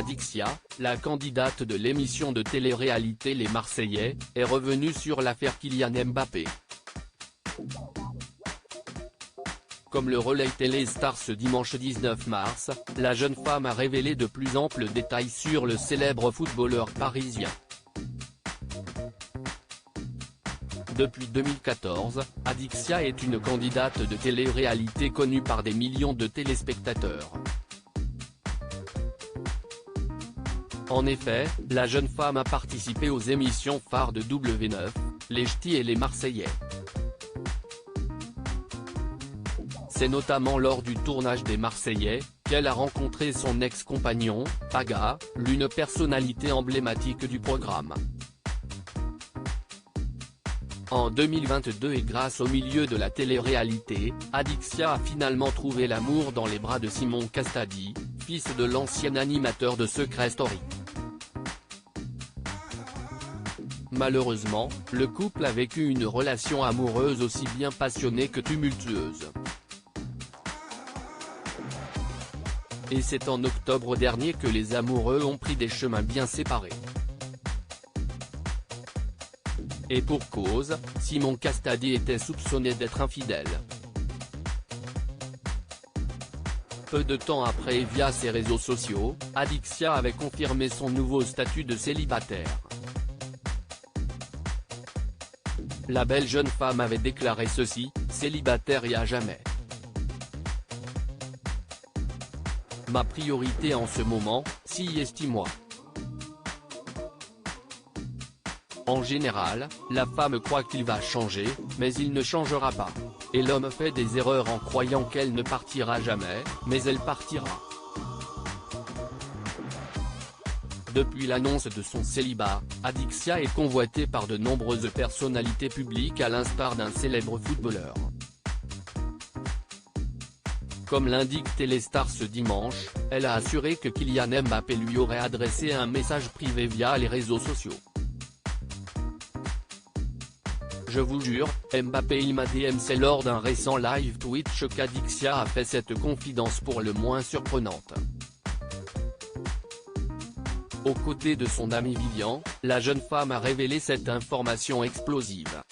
Adixia, la candidate de l'émission de télé-réalité Les Marseillais, est revenue sur l'affaire Kylian Mbappé. Comme le relaye Téléstar ce dimanche 19 mars, la jeune femme a révélé de plus amples détails sur le célèbre footballeur parisien. Depuis 2014, Adixia est une candidate de télé-réalité connue par des millions de téléspectateurs. En effet, la jeune femme a participé aux émissions phares de W9, Les Ch'tis et Les Marseillais. C'est notamment lors du tournage des Marseillais, qu'elle a rencontré son ex-compagnon, Paga, l'une personnalité emblématique du programme. En 2022 et grâce au milieu de la télé-réalité, Adixia a finalement trouvé l'amour dans les bras de Simon Castadi, fils de l'ancien animateur de Secret Story. Malheureusement, le couple a vécu une relation amoureuse aussi bien passionnée que tumultueuse. Et c'est en octobre dernier que les amoureux ont pris des chemins bien séparés. Et pour cause, Simon Castadi était soupçonné d'être infidèle. Peu de temps après et via ses réseaux sociaux, Adixia avait confirmé son nouveau statut de célibataire. La belle jeune femme avait déclaré ceci, « Célibataire et à jamais. Ma priorité en ce moment, si estime-moi. » En général, la femme croit qu'il va changer, mais il ne changera pas. Et l'homme fait des erreurs en croyant qu'elle ne partira jamais, mais elle partira. Depuis l'annonce de son célibat, Adixia est convoitée par de nombreuses personnalités publiques à l'instar d'un célèbre footballeur. Comme l'indique Téléstar ce dimanche, elle a assuré que Kylian Mbappé lui aurait adressé un message privé via les réseaux sociaux. Je vous jure, Mbappé il m'a DM. C'est lors d'un récent live Twitch qu'Adixia a fait cette confidence pour le moins surprenante. Aux côtés de son ami Vivian, la jeune femme a révélé cette information explosive.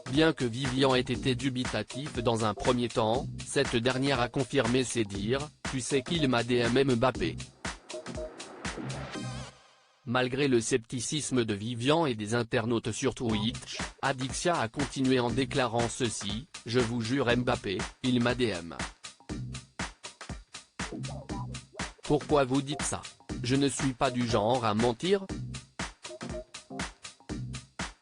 Bien que Vivian ait été dubitatif dans un premier temps, cette dernière a confirmé ses dires, « Tu sais qu'il m'a DM Mbappé ». Malgré le scepticisme de Vivian et des internautes sur Twitch, Adixia a continué en déclarant ceci, « Je vous jure Mbappé, il m'a DM. » Pourquoi vous dites ça? Je ne suis pas du genre à mentir.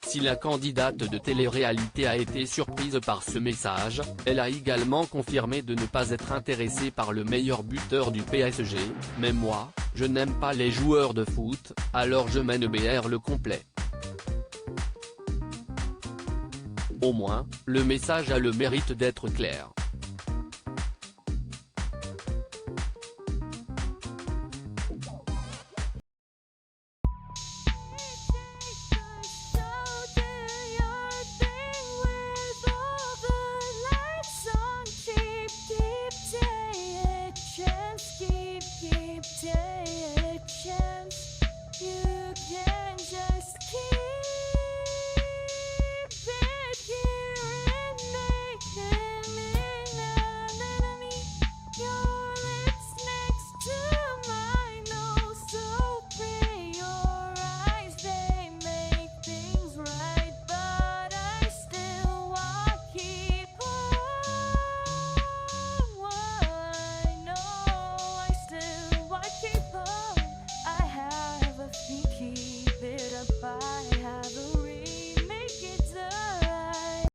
Si la candidate de télé-réalité a été surprise par ce message, elle a également confirmé de ne pas être intéressée par le meilleur buteur du PSG, « Mais moi, je n'aime pas les joueurs de foot, alors je mène BR le complet. » Au moins, le message a le mérite d'être clair.